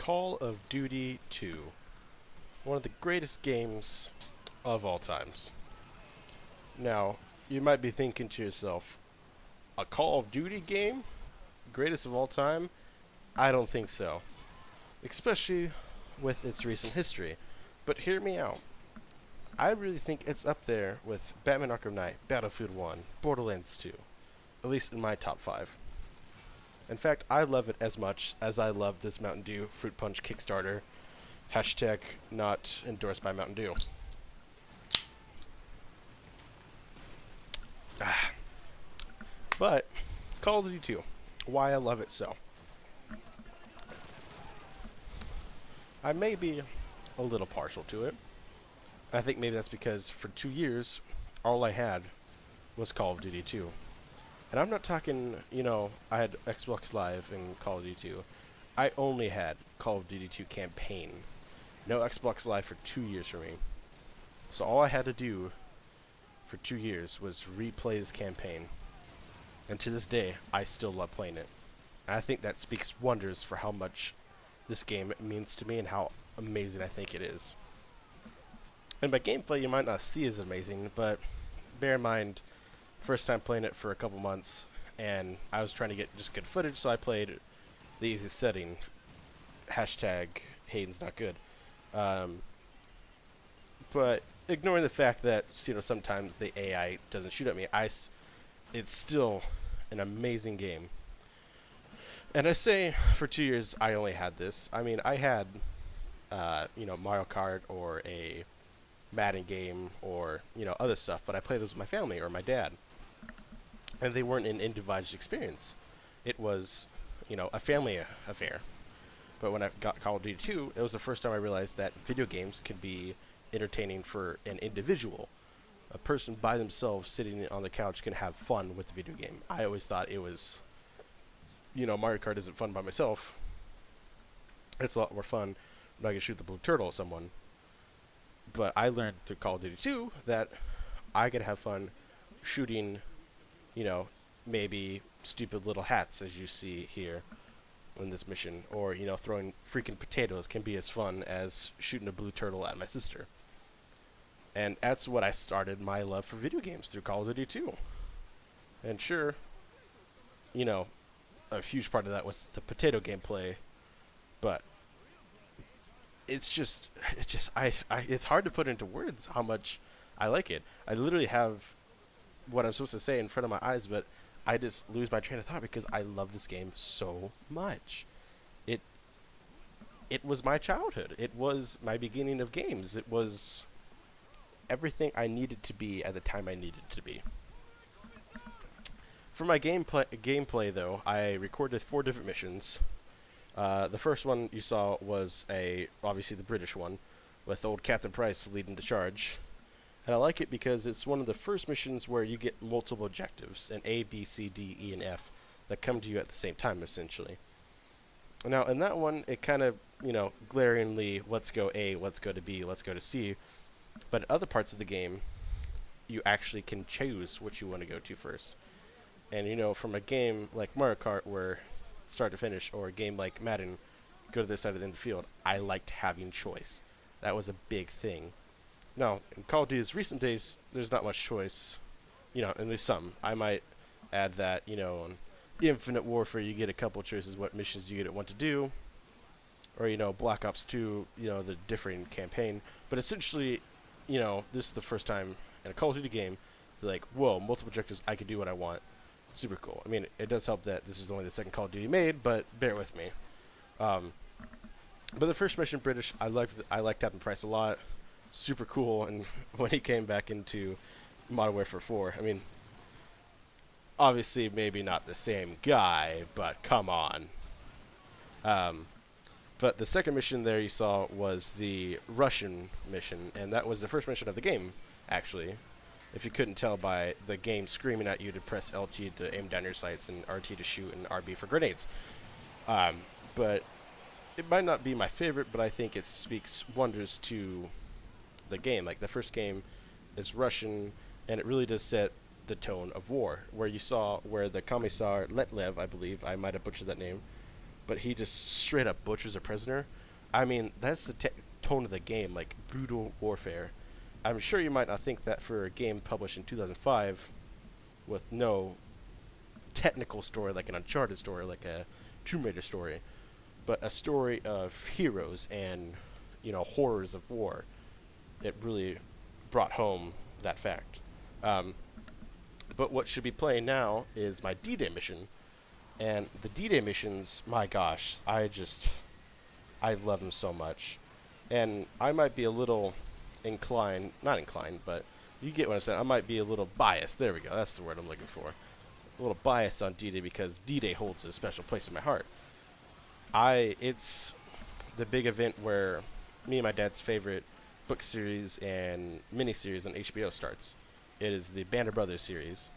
Call of Duty 2, one of the greatest games of all times. Now, you might be thinking to yourself, a Call of Duty game? Greatest of all time? I don't think so. Especially with its recent history. But hear me out. I really think it's up there with Batman Arkham Knight, Battlefield 1, Borderlands 2. At least in my top 5. In fact, I love it as much as I love this Mountain Dew Fruit Punch Kickstarter. Hashtag not endorsed by Mountain Dew. But, Call of Duty 2. Why I love it so. I may be a little partial to it. I think maybe that's because for 2 years, all I had was Call of Duty 2. And I'm not talking, I had Xbox Live and Call of Duty 2. I only had Call of Duty 2 campaign. No Xbox Live for 2 years for me. So all I had to do for 2 years was replay this campaign. And to this day, I still love playing it. And I think that speaks wonders for how much this game means to me and how amazing I think it is. And by gameplay, you might not see as amazing, but bear in mind, first time playing it for a couple months, and I was trying to get just good footage, so I played the easiest setting. Hashtag Hayden's not good. But ignoring the fact that sometimes the AI doesn't shoot at me, it's still an amazing game. And I say for 2 years I only had this. I mean, I had Mario Kart or a Madden game or other stuff, but I played those with my family or my dad, and they weren't an individual experience. It was a family affair. But when I got Call of Duty 2, it was the first time I realized that video games can be entertaining for an individual. A person by themselves sitting on the couch can have fun with the video game. I always thought it was, Mario Kart isn't fun by myself. It's a lot more fun when I can shoot the blue turtle at someone. But I learned through Call of Duty 2 that I could have fun shooting, maybe stupid little hats as you see here in this mission. Or, throwing freaking potatoes can be as fun as shooting a blue turtle at my sister. And that's what I started my love for video games through Call of Duty 2. And sure, a huge part of that was the potato gameplay, but it's hard to put into words how much I like it. I literally have what I'm supposed to say in front of my eyes, but I just lose my train of thought because I love this game so much. It was my childhood. It was my beginning of games. It was everything I needed to be at the time I needed to be. For my gameplay though, I recorded 4 different missions. The first one you saw was obviously the British one, with old Captain Price leading the charge. And I like it because it's one of the first missions where you get multiple objectives, an A, B, C, D, E, and F, that come to you at the same time, essentially. Now, in that one, it kind of, glaringly, let's go A, let's go to B, let's go to C. But in other parts of the game, you actually can choose which you want to go to first. And, from a game like Mario Kart, where start to finish, or a game like Madden, go to this side of the field, I liked having choice. That was a big thing. Now, in Call of Duty's recent days, there's not much choice. At least some. I might add that, on Infinite Warfare, you get a couple choices what missions you want to do. Or, Black Ops 2, the differing campaign. But essentially, this is the first time in a Call of Duty game, like, whoa, multiple objectives, I can do what I want. Super cool. I mean, it does help that this is only the second Call of Duty made, but bear with me. But the first mission, British, I liked Captain Price a lot. Super cool. And when he came back into Modern Warfare 4, I mean, obviously maybe not the same guy, but come on. But the second mission there you saw was the Russian mission, and that was the first mission of the game, actually. If you couldn't tell by the game screaming at you to press LT to aim down your sights and RT to shoot and RB for grenades. But it might not be my favorite, but I think it speaks wonders to the game. Like, the first game is Russian, and it really does set the tone of war, where you saw where the Commissar Letlev, I believe, I might have butchered that name, but he just straight up butchers a prisoner. I mean, that's the tone of the game, like brutal warfare. I'm sure you might not think that for a game published in 2005 with no technical story like an Uncharted story, like a Tomb Raider story, but a story of heroes and, horrors of war. It really brought home that fact. Um, but what should be playing now is my D-Day mission, and the D-Day missions, my gosh, I love them so much. And I might be a little not inclined, but you get what I'm saying. I might be a little biased. There we go. That's the word I'm looking for. A little biased on D-Day because D-Day holds a special place in my heart. It's the big event where me and my dad's favorite book series and miniseries on HBO starts. It is the Band of Brothers series,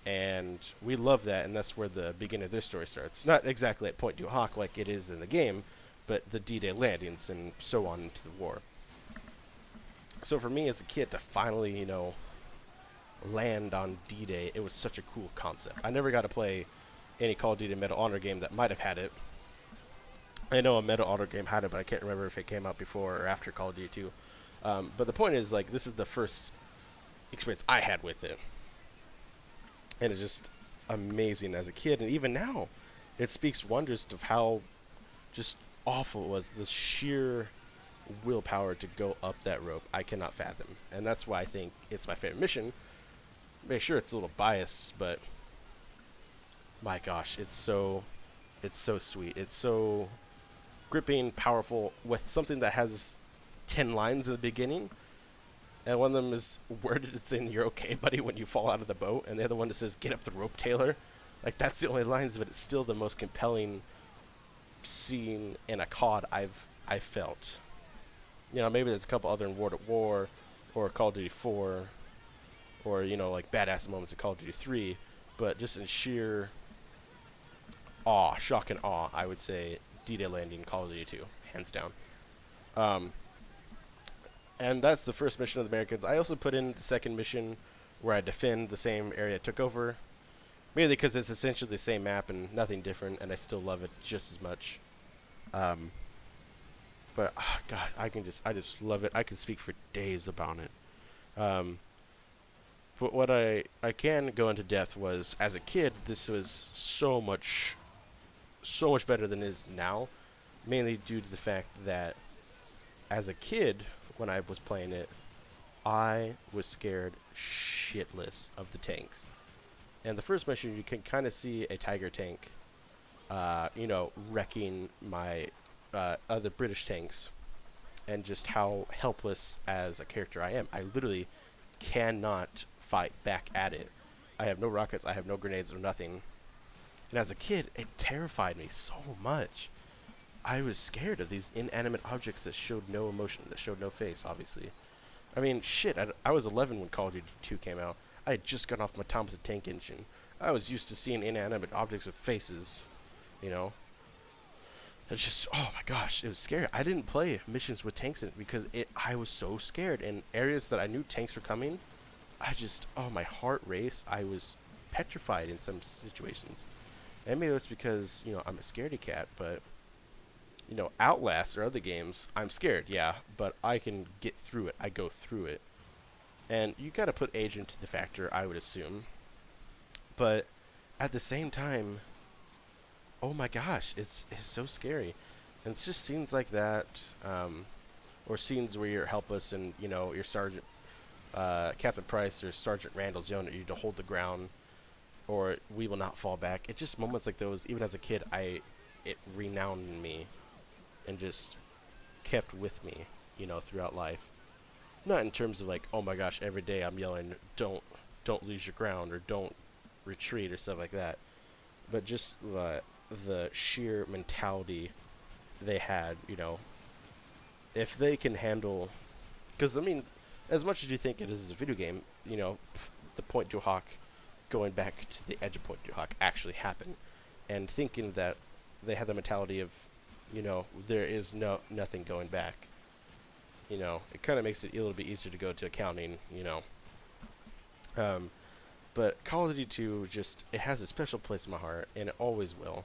and we love that, and that's where the beginning of their story starts. Not exactly at Point Du Hoc like it is in the game, but the D-Day landings and so on into the war. So for me as a kid to finally, land on D-Day, it was such a cool concept. I never got to play any Call of Duty Medal of Honor game that might have had it. I know a Medal of Honor game had it, but I can't remember if it came out before or after Call of Duty 2. But the point is, like, this is the first experience I had with it. And it's just amazing as a kid. And even now, it speaks wonders of how just awful it was. The sheer willpower to go up that rope, I cannot fathom. And that's why I think it's my favorite mission. Make sure it's a little biased, but my gosh, it's so sweet. It's so gripping, powerful, with something that has 10 lines in the beginning. And one of them is worded as in "You're okay, buddy," when you fall out of the boat, and the other one that says "Get up the rope, Taylor." Like, that's the only lines, but it's still the most compelling scene in a COD I've felt. Maybe there's a couple other in World at War or Call of Duty 4 or, like badass moments in Call of Duty 3, but just in sheer awe, shock and awe, I would say D-Day landing Call of Duty 2, hands down. And that's the first mission of the Americans. I also put in the second mission where I defend the same area I took over, mainly because it's essentially the same map and nothing different, and I still love it just as much. But God, I just love it. I can speak for days about it. But what I can go into depth was, as a kid, this was so much better than it is now, mainly due to the fact that as a kid, when I was playing it, I was scared shitless of the tanks. And the first mission, you can kind of see a Tiger tank, wrecking my other British tanks, and just how helpless as a character I am. I literally cannot fight back at it. I have no rockets, I have no grenades or nothing. And as a kid, it terrified me so much. I was scared of these inanimate objects that showed no emotion, that showed no face, obviously. I mean, shit, I was 11 when Call of Duty 2 came out. I had just gotten off my Thompson Tank Engine. I was used to seeing inanimate objects with faces, It's just, oh my gosh, it was scary. I didn't play missions with tanks in it because I was so scared. In areas that I knew tanks were coming, my heart raced. I was petrified in some situations. And maybe it's because, I'm a scaredy cat, but Outlast or other games, I'm scared, yeah, but I can get through it. I go through it. And you got to put age into the factor, I would assume. But at the same time, oh my gosh, it's so scary. And it's just scenes like that, or scenes where you're helpless and, your Sergeant, Captain Price or Sergeant Randall's yelling at you to hold the ground, or we will not fall back. It's just moments like those, even as a kid, it renowned me and just kept with me, throughout life. Not in terms of like, oh my gosh, every day I'm yelling, don't lose your ground, or don't retreat, or stuff like that. But just the sheer mentality they had, if they can handle, because I mean, as much as you think it is a video game, the Point Du Hoc, going back to the edge of Point Du Hoc, actually happened, and thinking that they had the mentality of, there is nothing going back. It kind of makes it a little bit easier to go to accounting, But Call of Duty 2 it has a special place in my heart, and it always will.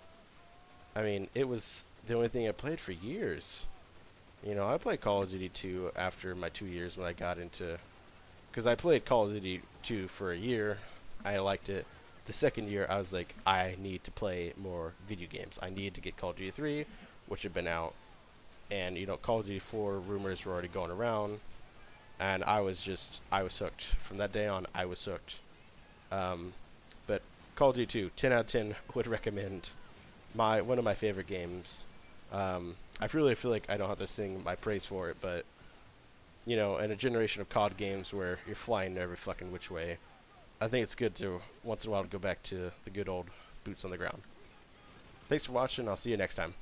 I mean, it was the only thing I played for years. You know, I played Call of Duty 2 after my 2 years when I got into... Because I played Call of Duty 2 for a year. I liked it. The second year, I was like, I need to play more video games. I need to get Call of Duty 3, which had been out. And, you know, Call of Duty 4 rumors were already going around. And I was hooked. From that day on, I was hooked. But Call of Duty 2, 10 out of 10 would recommend. One of my favorite games. I really feel like I don't have to sing my praise for it, but you know, in a generation of COD games where you're flying every fucking which way, I think it's good to once in a while to go back to the good old boots on the ground. Thanks for watching. I'll see you next time.